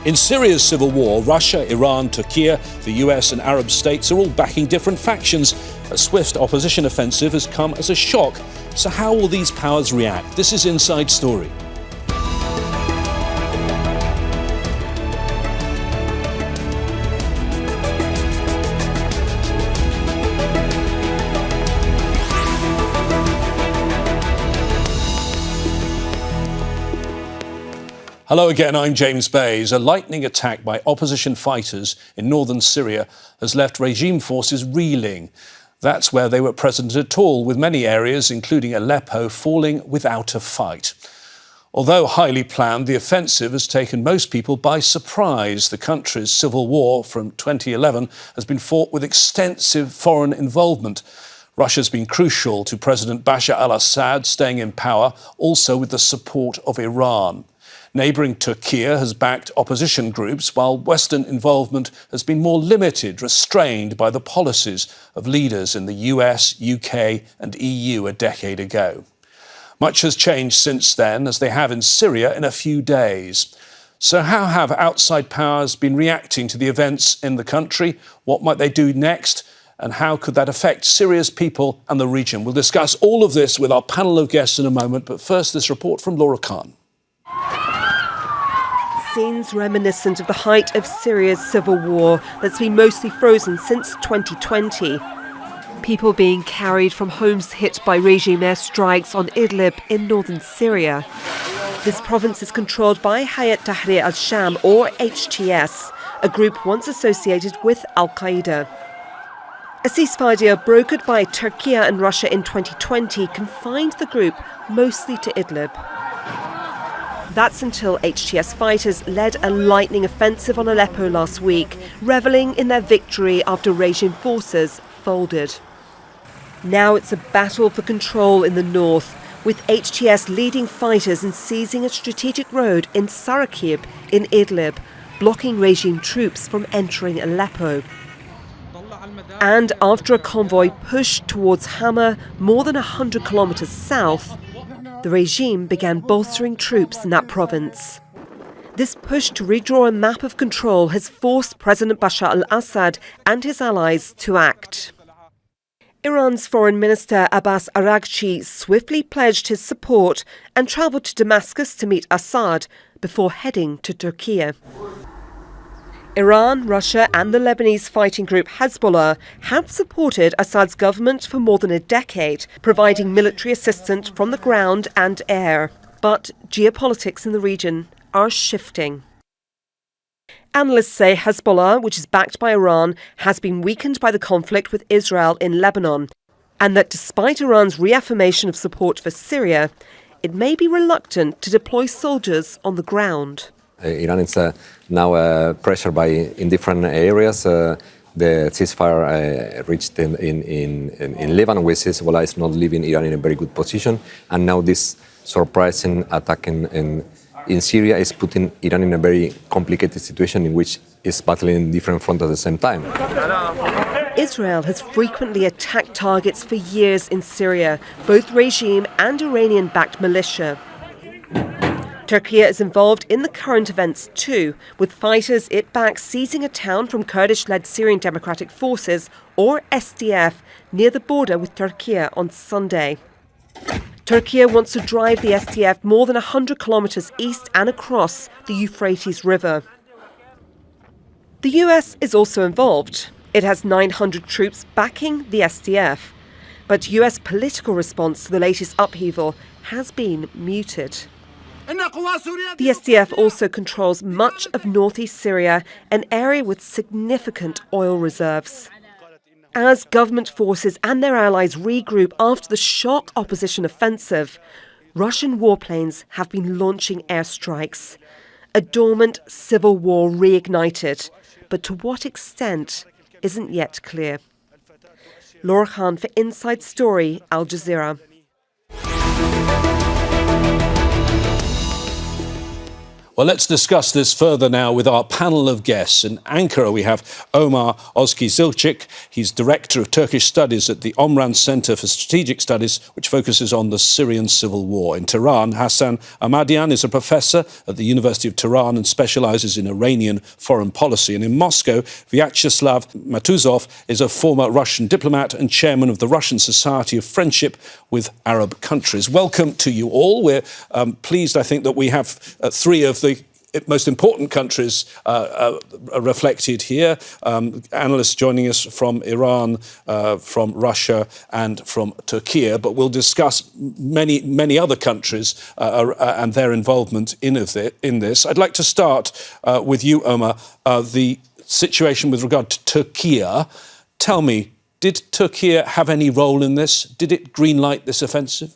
In Syria's civil war, Russia, Iran, Turkiye, the US and Arab states are all backing different factions. A swift opposition offensive has come as a shock. So how will these powers react? This is Inside Story. Hello again, I'm James Bays. A lightning attack by opposition fighters in northern Syria has left regime forces reeling. That's where they were present at all, with many areas, including Aleppo, falling without a fight. Although highly planned, the offensive has taken most people by surprise. The country's civil war from 2011 has been fought with extensive foreign involvement. Russia's been crucial to President Bashar al-Assad staying in power, also with the support of Iran. Neighbouring Turkiye has backed opposition groups, while Western involvement has been more limited, restrained by the policies of leaders in the US, UK and EU a decade ago. Much has changed since then, as they have in Syria in a few days. So how have outside powers been reacting to the events in the country? What might they do next? And how could that affect Syria's people and the region? We'll discuss all of this with our panel of guests in a moment, but first this report from Laura Khan. Scenes reminiscent of the height of Syria's civil war that's been mostly frozen since 2020. People being carried from homes hit by regime airstrikes on Idlib in northern Syria. This province is controlled by Hayat Tahrir al-Sham, or HTS, a group once associated with Al-Qaeda. A ceasefire deal brokered by Turkey and Russia in 2020 confined the group mostly to Idlib. That's until HTS fighters led a lightning offensive on Aleppo last week, revelling in their victory after regime forces folded. Now it's a battle for control in the north, with HTS leading fighters and seizing a strategic road in Sarakib in Idlib, blocking regime troops from entering Aleppo. And after a convoy pushed towards Hama, more than 100 kilometres south, the regime began bolstering troops in that province. This push to redraw a map of control has forced President Bashar al-Assad and his allies to act. Iran's Foreign Minister Abbas Araghchi swiftly pledged his support and travelled to Damascus to meet Assad before heading to Turkiye. Iran, Russia and the Lebanese fighting group Hezbollah have supported Assad's government for more than a decade, providing military assistance from the ground and air. But geopolitics in the region are shifting. Analysts say Hezbollah, which is backed by Iran, has been weakened by the conflict with Israel in Lebanon, and that despite Iran's reaffirmation of support for Syria, it may be reluctant to deploy soldiers on the ground. Iran is now pressured in different areas. The ceasefire reached in Lebanon, where Hezbollah is not leaving Iran in a very good position. And now this surprising attack in Syria is putting Iran in a very complicated situation in which it's battling in different fronts at the same time. Israel has frequently attacked targets for years in Syria, both regime and Iranian-backed militia. Turkiye is involved in the current events too, with fighters it backs seizing a town from Kurdish-led Syrian Democratic Forces, or SDF, near the border with Turkiye on Sunday. Turkiye wants to drive the SDF more than 100 kilometres east and across the Euphrates River. The US is also involved. It has 900 troops backing the SDF. But US political response to the latest upheaval has been muted. The SDF also controls much of northeast Syria, an area with significant oil reserves. As government forces and their allies regroup after the shock opposition offensive, Russian warplanes have been launching airstrikes. A dormant civil war reignited, but to what extent isn't yet clear. Laura Khan for Inside Story, Al Jazeera. Well, let's discuss this further now with our panel of guests. In Ankara, we have Omer Ozkizilcik. He's Director of Turkish Studies at the Omran Center for Strategic Studies, which focuses on the Syrian civil war. In Tehran, Hassan Ahmadian is a professor at the University of Tehran and specialises in Iranian foreign policy. And in Moscow, Vyacheslav Matuzov is a former Russian diplomat and chairman of the Russian Society of Friendship with Arab Countries. Welcome to you all. We're pleased, I think, that we have three of the most important countries reflected here. Analysts joining us from Iran, from Russia and from Turkiye, but we'll discuss many other countries and their involvement in this. I'd like to start with you, Omer, the situation with regard to Turkiye. Tell me, did Turkiye have any role in this? Did it greenlight this offensive?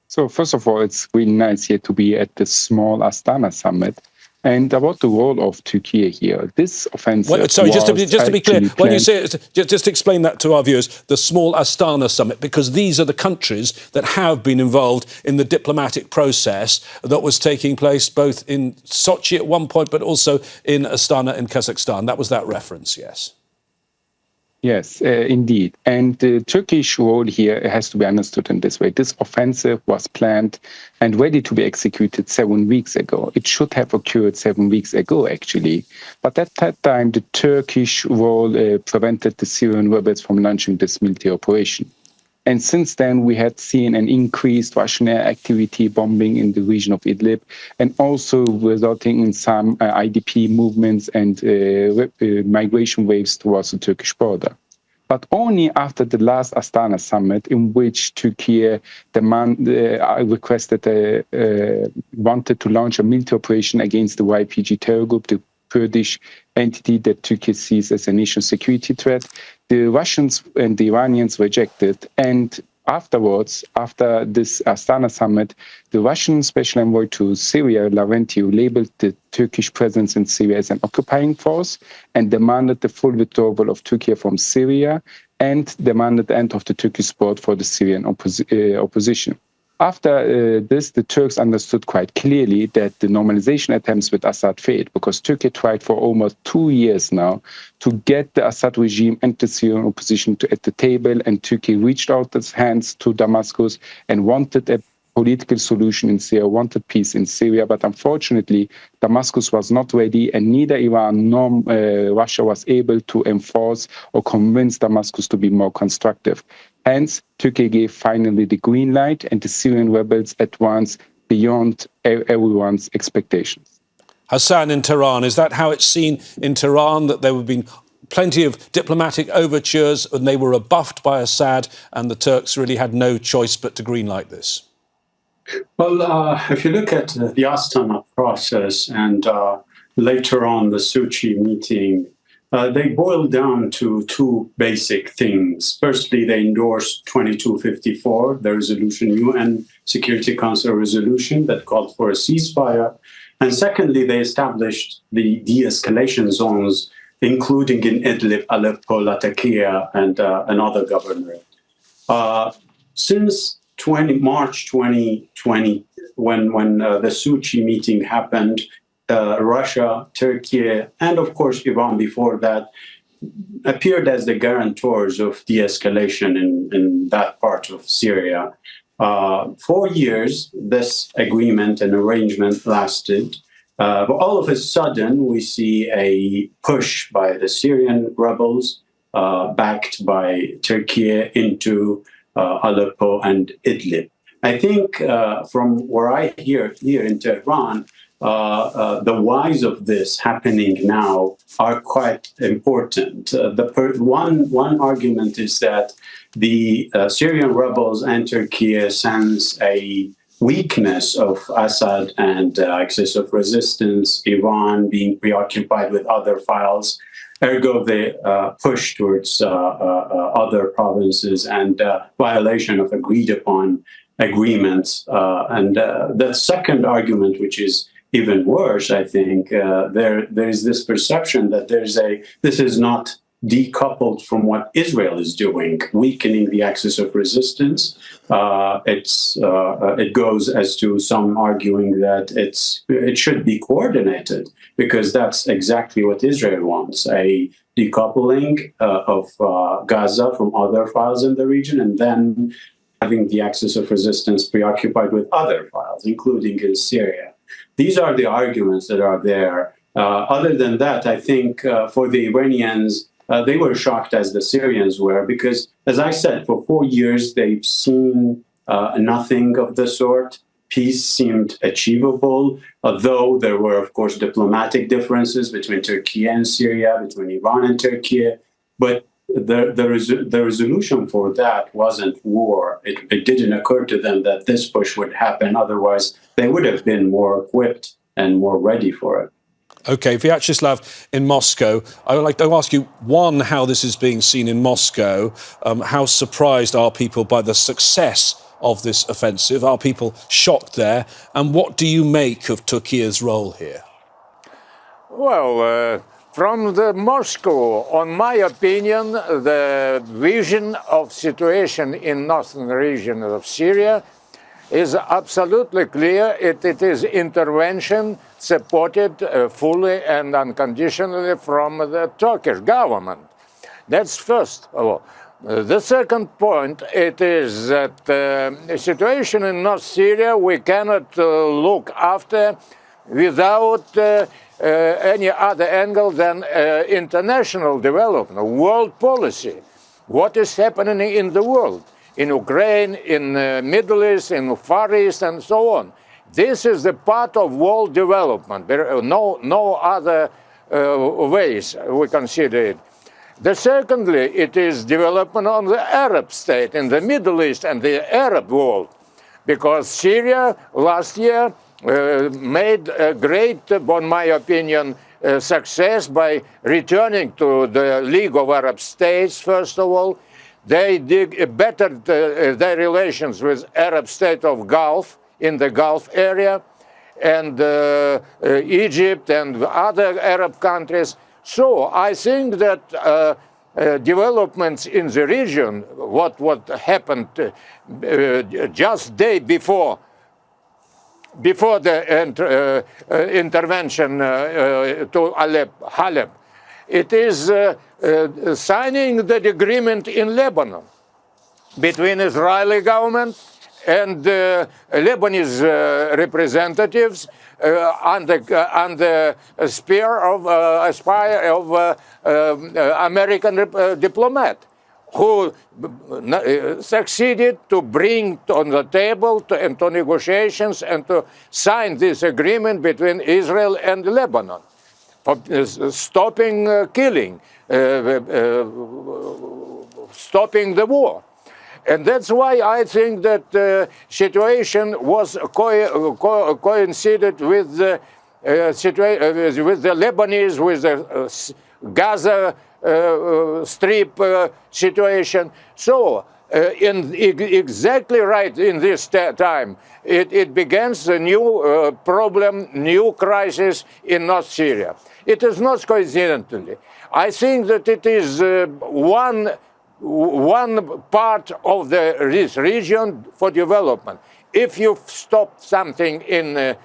So first of all, it's really nice here to be at the small Astana summit. And about the role of Turkey here, this offensive. Well, sorry, just to be clear, when you say it, just explain that to our viewers, the small Astana summit, because these are the countries that have been involved in the diplomatic process that was taking place both in Sochi at one point, but also in Astana in Kazakhstan. That was that reference, yes. Yes, indeed. And the Turkish role here has to be understood in this way. This offensive was planned and ready to be executed 7 weeks ago. It should have occurred 7 weeks ago, actually. But at that time, the Turkish role prevented the Syrian rebels from launching this military operation. And since then, we had seen an increased Russian air activity bombing in the region of Idlib, and also resulting in some IDP movements and migration waves towards the Turkish border. But only after the last Astana summit, in which Turkey wanted to launch a military operation against the YPG terror group, the Kurdish entity that Turkey sees as a national security threat, the Russians and the Iranians rejected. And afterwards, after this Astana summit, the Russian special envoy to Syria, Lavrentiy, labeled the Turkish presence in Syria as an occupying force and demanded the full withdrawal of Turkey from Syria and demanded the end of the Turkish support for the Syrian opposition. After this, the Turks understood quite clearly that the normalization attempts with Assad failed, because Turkey tried for almost 2 years now to get the Assad regime and the Syrian opposition at the table, and Turkey reached out its hands to Damascus and wanted a political solution in Syria, wanted peace in Syria. But unfortunately, Damascus was not ready, and neither Iran nor Russia was able to enforce or convince Damascus to be more constructive. Hence, Turkey gave finally the green light, and the Syrian rebels advanced beyond everyone's expectations. Hassan, in Tehran, is that how it's seen in Tehran, that there have been plenty of diplomatic overtures and they were rebuffed by Assad, and the Turks really had no choice but to greenlight this? Well, if you look at the Astana process and later on the Sochi meeting, they boil down to two basic things. Firstly, they endorsed 2254, the resolution, UN Security Council resolution that called for a ceasefire. And secondly, they established the de-escalation zones, including in Idlib, Aleppo, Latakia, and another governorate. Since March 2020, when the Sochi meeting happened, Russia, Turkey, and of course Iran before that appeared as the guarantors of de-escalation in that part of Syria. 4 years, this agreement and arrangement lasted. But all of a sudden, we see a push by the Syrian rebels, backed by Turkey, into Aleppo and Idlib. I think from where I hear here in Tehran, the whys of this happening now are quite important. One argument is that the Syrian rebels and Turkey sense a weakness of Assad and excessive resistance, Iran being preoccupied with other files. Ergo, they push towards other provinces and violation of agreed-upon agreements. And the second argument, which is even worse, I think, there is this perception that this is not decoupled from what Israel is doing, weakening the axis of resistance. It goes as to some arguing that it should be coordinated, because that's exactly what Israel wants, a decoupling of Gaza from other files in the region, and then having the axis of resistance preoccupied with other files, including in Syria. These are the arguments that are there. Other than that, I think for the Iranians, they were shocked as the Syrians were, because, as I said, for 4 years, they've seen nothing of the sort. Peace seemed achievable, though there were, of course, diplomatic differences between Turkey and Syria, between Iran and Turkey. But the resolution for that wasn't war. It didn't occur to them that this push would happen. Otherwise, they would have been more equipped and more ready for it. OK, Vyacheslav, in Moscow, I would like to ask you, one, how this is being seen in Moscow. How surprised are people by the success of this offensive? Are people shocked there? And what do you make of Turkiye's role here? Well, from the Moscow, on my opinion, the vision of situation in northern region of Syria is absolutely clear. It is intervention supported fully and unconditionally from the Turkish government. That's first of all. The second point, it is that the situation in North Syria we cannot look after without any other angle than international development, world policy. What is happening in the world? In Ukraine, in the Middle East, in the Far East, and so on. This is the part of world development. There are no other ways we consider it. Secondly, it is development on the Arab state, in the Middle East and the Arab world. Because Syria last year made a great, in my opinion, success by returning to the League of Arab States, first of all. They bettered their relations with Arab state of Gulf, in the Gulf area, and Egypt and other Arab countries. So I think that developments in the region, what happened just day before the intervention to Aleppo, it is signing the agreement in Lebanon between Israeli government and Lebanese representatives on the sphere of American diplomat, who succeeded to bring on the table and to negotiations and to sign this agreement between Israel and Lebanon, for stopping killing, stopping the war. And that's why I think that the situation was coincided with the Lebanese, with the Gaza Strip situation. So, exactly right in this time, it begins a new problem, new crisis in North Syria. It is not coincidentally. I think that it is one part of this region for development. If you stop something in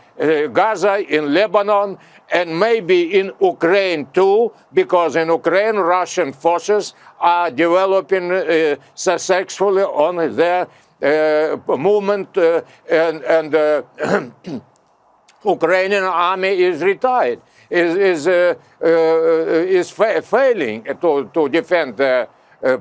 Gaza, in Lebanon, and maybe in Ukraine too, because in Ukraine Russian forces are developing successfully on their movement, and Ukrainian army is retired, is failing to defend their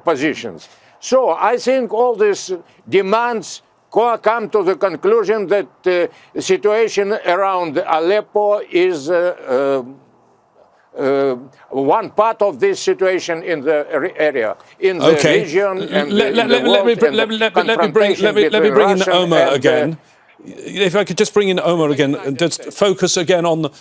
positions. So I think all these demands come to the conclusion that the situation around Aleppo is one part of this situation in the area, in the region, and let me bring in Omer again. If I could just bring in Omer again and just focus again on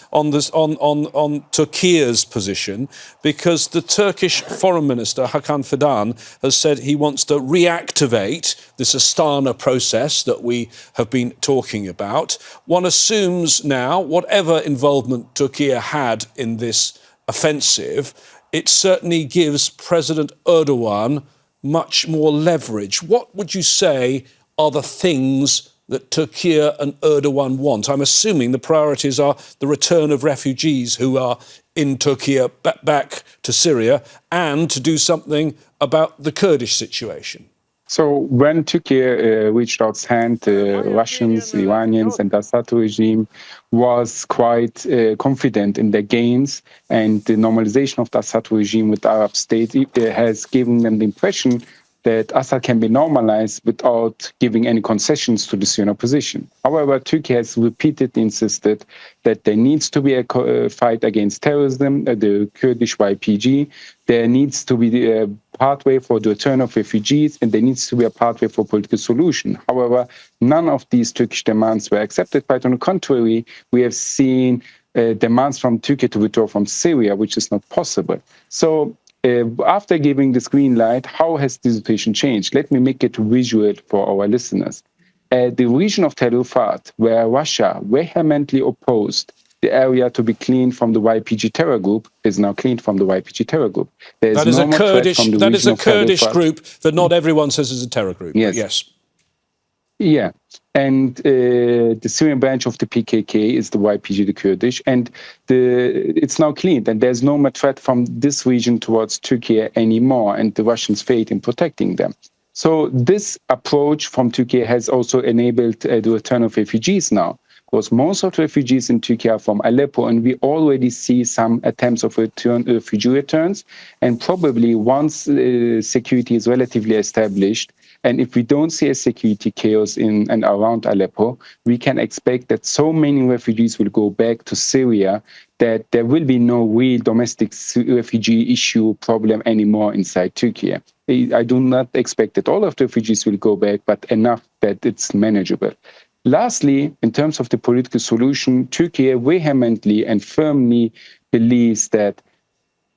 Turkiye's position, because the Turkish Foreign Minister Hakan Fidan has said he wants to reactivate this Astana process that we have been talking about. One assumes now, whatever involvement Turkey had in this offensive, it certainly gives President Erdogan much more leverage. What would you say are the things that Turkey and Erdogan want? I'm assuming the priorities are the return of refugees who are in Turkey back to Syria and to do something about the Kurdish situation. So when Turkey reached out its hand, the Russians, the Iranians and the Assad regime was quite confident in their gains, and the normalization of the Assad regime with the Arab states has given them the impression that Assad can be normalized without giving any concessions to the Syrian opposition. However, Turkey has repeatedly insisted that there needs to be a fight against terrorism, the Kurdish YPG. There needs to be a pathway for the return of refugees, and there needs to be a pathway for political solution. However, none of these Turkish demands were accepted. Quite on the contrary, we have seen demands from Turkey to withdraw from Syria, which is not possible. So after giving this green light, how has the situation changed? Let me make it visual for our listeners. The region of Rifaat, where Russia vehemently opposed the area to be cleaned from the YPG terror group, is now cleaned from the YPG terror group. That is a Kurdish group that not everyone says is a terror group. Yes. Yeah, and the Syrian branch of the PKK is the YPG, the Kurdish, and it's now cleaned, and there's no more threat from this region towards Turkey anymore, and the Russians' fate in protecting them. So this approach from Turkey has also enabled the return of refugees now, because most of the refugees in Turkey are from Aleppo, and we already see some attempts of refugee returns, and probably once security is relatively established, and if we don't see a security chaos in and around Aleppo, we can expect that so many refugees will go back to Syria that there will be no real domestic refugee issue problem anymore inside Turkey. I do not expect that all of the refugees will go back, but enough that it's manageable. Lastly, in terms of the political solution, Turkey vehemently and firmly believes that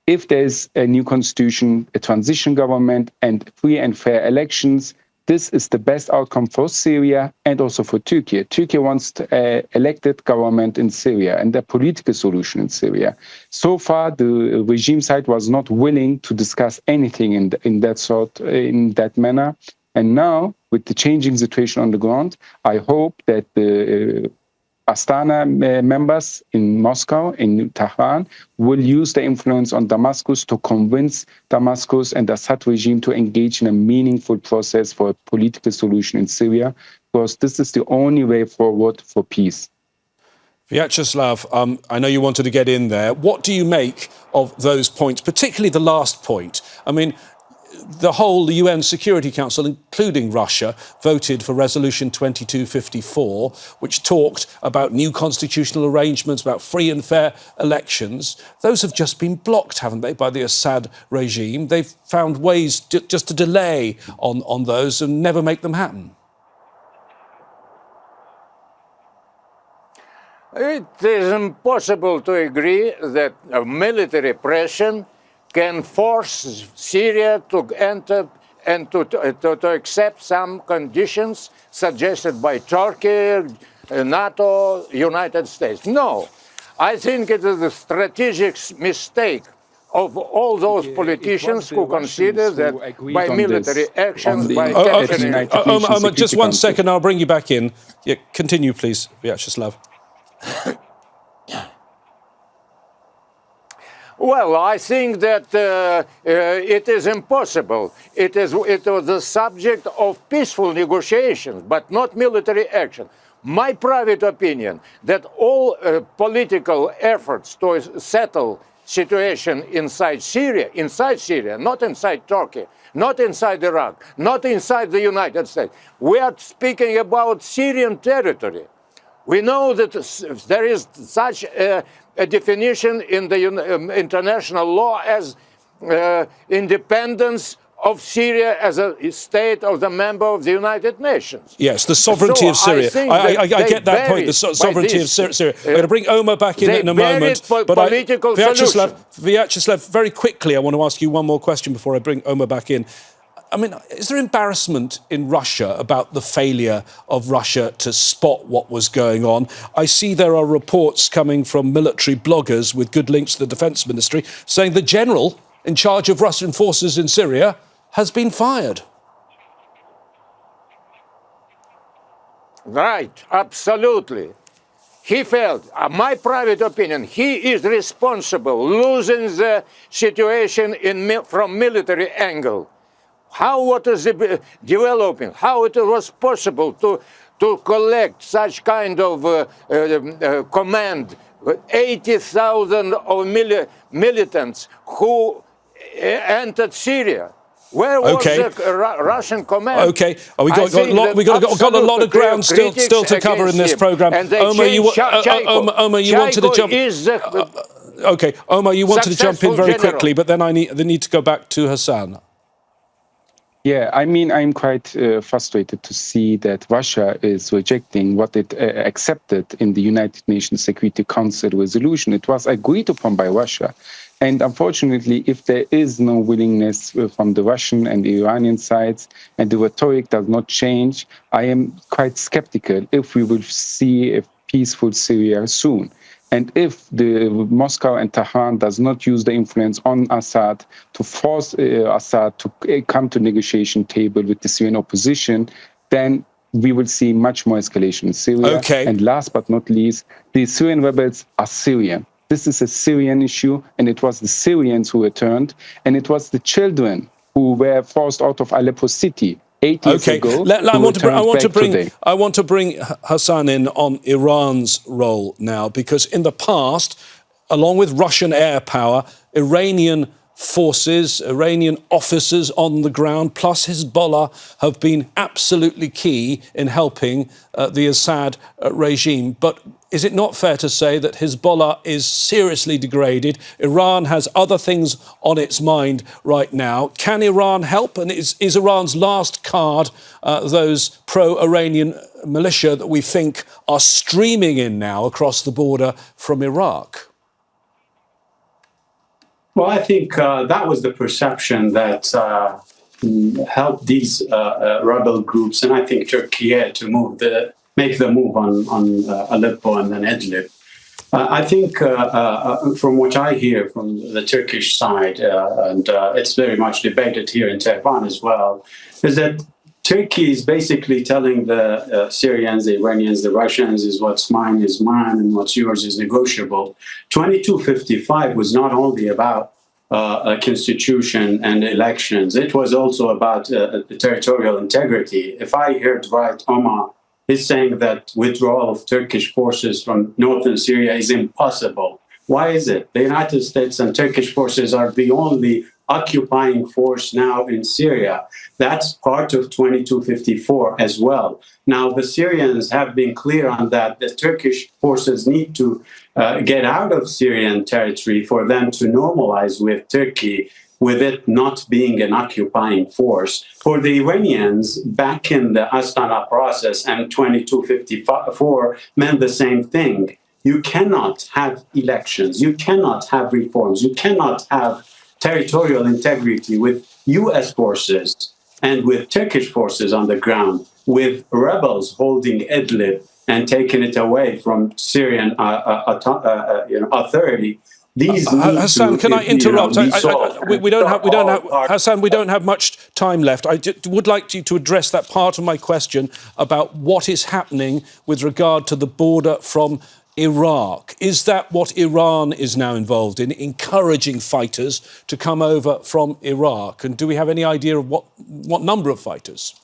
if there's a new constitution, a transition government, and free and fair elections, this is the best outcome for Syria and also for Turkey. Turkey wants an elected government in Syria and a political solution in Syria. So far, the regime side was not willing to discuss anything in that manner. And now, with the changing situation on the ground, I hope that the Astana members in Moscow, in Tehran, will use their influence on Damascus to convince Damascus and the Assad regime to engage in a meaningful process for a political solution in Syria, because this is the only way forward for peace. Vyacheslav, I know you wanted to get in there. What do you make of those points, particularly the last point? I mean, the whole UN Security Council, including Russia, voted for Resolution 2254, which talked about new constitutional arrangements, about free and fair elections. Those have just been blocked, haven't they, by the Assad regime? They've found ways just to delay on those and never make them happen. It is impossible to agree that military pressure can force Syria to enter and to accept some conditions suggested by Turkey, NATO, United States. No, I think it is a strategic mistake of all those politicians who consider that by military actions, by capturing... Omer, just 1 second, I'll bring you back in. Yeah, continue, please, Vyacheslav. Well, I think that it is impossible. It was the subject of peaceful negotiations, but not military action. My private opinion that all political efforts to settle situation inside Syria, not inside Turkey, not inside Iraq, not inside the United States. We are speaking about Syrian territory. We know that there is such a definition in the international law as independence of Syria as a state of the member of the United Nations. Yes, the sovereignty of Syria. I get that point, the sovereignty of Syria. I'm going to bring Omer back in a moment. But Vyacheslav, very quickly, I want to ask you one more question before I bring Omer back in. I mean, is there embarrassment in Russia about the failure of Russia to spot what was going on? I see there are reports coming from military bloggers with good links to the defence ministry saying the general in charge of Russian forces in Syria, has been fired. Right, absolutely. He failed. My private opinion, he is responsible losing the situation from military angle. How what is developing? How it was possible to collect such kind of command, 80,000 of militants who entered Syria? Where was the Russian command? Okay, we got a lot of ground still to cover in this program. Omer, you wanted to jump. Okay, Omer, you wanted to jump in very quickly, but then I need to go back to Hassan. Yeah, I mean, I'm quite frustrated to see that Russia is rejecting what it accepted in the United Nations Security Council resolution. It was agreed upon by Russia. And unfortunately, if there is no willingness from the Russian and the Iranian sides, and the rhetoric does not change, I am quite skeptical if we will see a peaceful Syria soon. And if the Moscow and Tehran does not use the influence on Assad to force Assad to come to negotiation table with the Syrian opposition, then we will see much more escalation in Syria. Okay. And last but not least, the Syrian rebels are Syrian. This is a Syrian issue, and it was the Syrians who returned, and it was the children who were forced out of Aleppo city 8 years ago. I want to bring Hassan in on Iran's role now, because in the past, along with Russian air power, Iranian forces, Iranian officers on the ground, plus Hezbollah, have been absolutely key in helping the Assad regime. But is it not fair to say that Hezbollah is seriously degraded? Iran has other things on its mind right now. Can Iran help? And is Iran's last card those pro-Iranian militia that we think are streaming in now across the border from Iraq? Well, I think that was the perception that helped these rebel groups, and I think Turkiye, to make the move on Aleppo and then Idlib. I think from what I hear from the Turkish side, and it's very much debated here in Tehran as well, is that Turkey is basically telling the Syrians, the Iranians, the Russians, is what's mine is mine and what's yours is negotiable. 2255 was not only about a constitution and elections, it was also about territorial integrity. If I heard right, Omer is saying that withdrawal of Turkish forces from northern Syria is impossible. Why is it? The United States and Turkish forces are the only occupying force now in Syria. That's part of 2254 as well. Now, the Syrians have been clear on that. The Turkish forces need to get out of Syrian territory for them to normalize with Turkey, with it not being an occupying force. For the Iranians, back in the Astana process and 2254 meant the same thing. You cannot have elections, you cannot have reforms, you cannot have territorial integrity with US forces and with Turkish forces on the ground, with rebels holding Idlib and taking it away from Syrian authority. Hassan, can I interrupt? Hassan, we don't have much time left. I would like you to address that part of my question about what is happening with regard to the border from Iraq. Is that what Iran is now involved in, encouraging fighters to come over from Iraq? And do we have any idea of what number of fighters?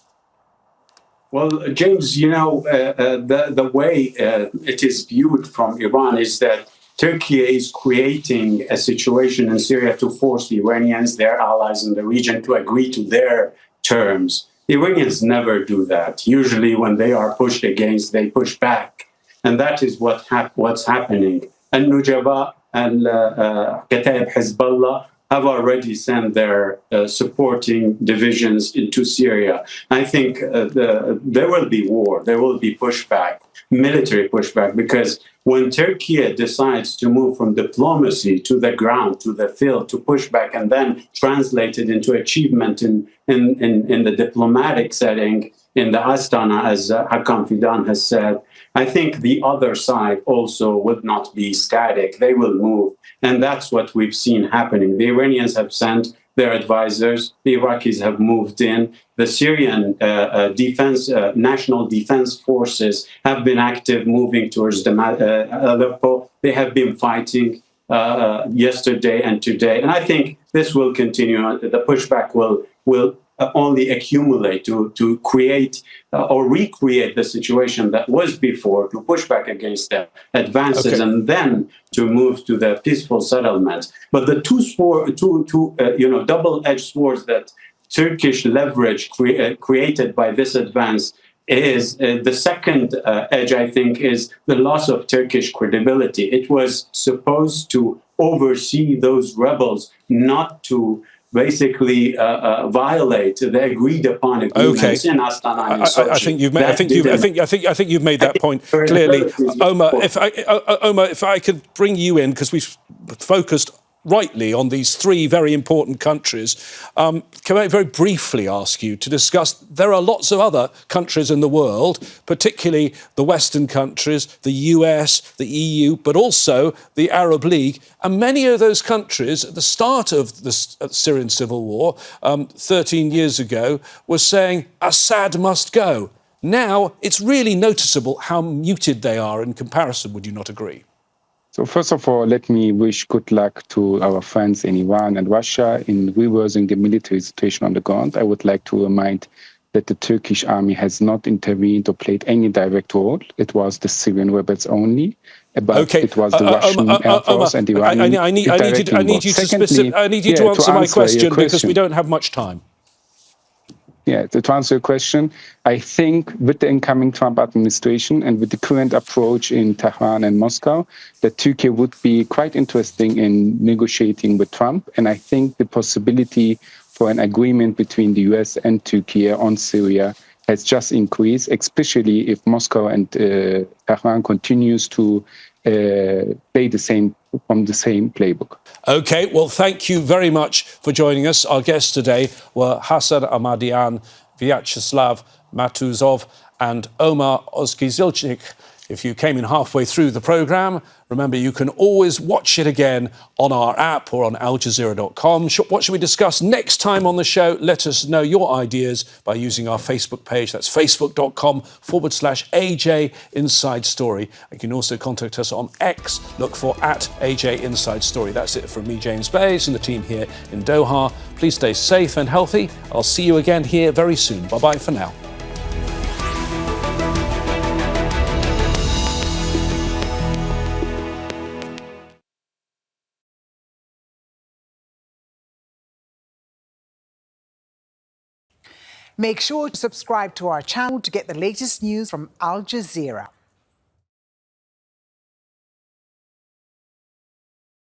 Well, James, you know, the way it is viewed from Iran is that Turkey is creating a situation in Syria to force the Iranians, their allies in the region, to agree to their terms. The Iranians never do that. Usually when they are pushed against, they push back. And that is what's happening. And Nujaba and Kataib Hezbollah have already sent their supporting divisions into Syria. I think there will be war, there will be pushback, military pushback, because when Turkey decides to move from diplomacy to the ground, to the field, to push back, and then translate it into achievement in the diplomatic setting, in the Astana, as Hakan Fidan has said, I think the other side also would not be static. They will move. And that's what we've seen happening. The Iranians have sent their advisors. The Iraqis have moved in. The Syrian national defense forces have been active, moving towards Aleppo. They have been fighting yesterday and today. And I think this will continue. The pushback will only accumulate to create or recreate the situation that was before, to push back against the advances, and then to move to the peaceful settlement. But the two double-edged swords that Turkish leverage created by this advance is the second edge, I think, is the loss of Turkish credibility. It was supposed to oversee those rebels, not to basically violate the agreed upon agreements in Astana and Sochi. I think you've made that point clearly. Omer, if I could bring you in, because we've focused rightly on these three very important countries. Can I very briefly ask you to discuss, there are lots of other countries in the world, particularly the Western countries, the US, the EU, but also the Arab League. And many of those countries at the start of the Syrian civil war, 13 years ago, were saying Assad must go. Now it's really noticeable how muted they are in comparison, would you not agree? So first of all, let me wish good luck to our friends in Iran and Russia in reversing the military situation on the ground. I would like to remind that the Turkish army has not intervened or played any direct role. It was the Syrian rebels only. But it was the Russian Air Force and the Iranian. I need you to answer my question because we don't have much time. Yeah, to answer your question, I think with the incoming Trump administration and with the current approach in Tehran and Moscow, that Turkey would be quite interesting in negotiating with Trump. And I think the possibility for an agreement between the US and Turkey on Syria has just increased, especially if Moscow and Tehran continues to play from the same playbook. OK, well, thank you very much for joining us. Our guests today were Hassan Ahmadian, Vyacheslav Matuzov and Omer Ozkizilcik. If you came in halfway through the programme, remember you can always watch it again on our app or on aljazeera.com. What should we discuss next time on the show? Let us know your ideas by using our Facebook page. That's facebook.com/AJ Inside Story. You can also contact us on X. Look for @AJ Inside Story. That's it from me, James Bays, and the team here in Doha. Please stay safe and healthy. I'll see you again here very soon. Bye-bye for now. Make sure to subscribe to our channel to get the latest news from Al Jazeera.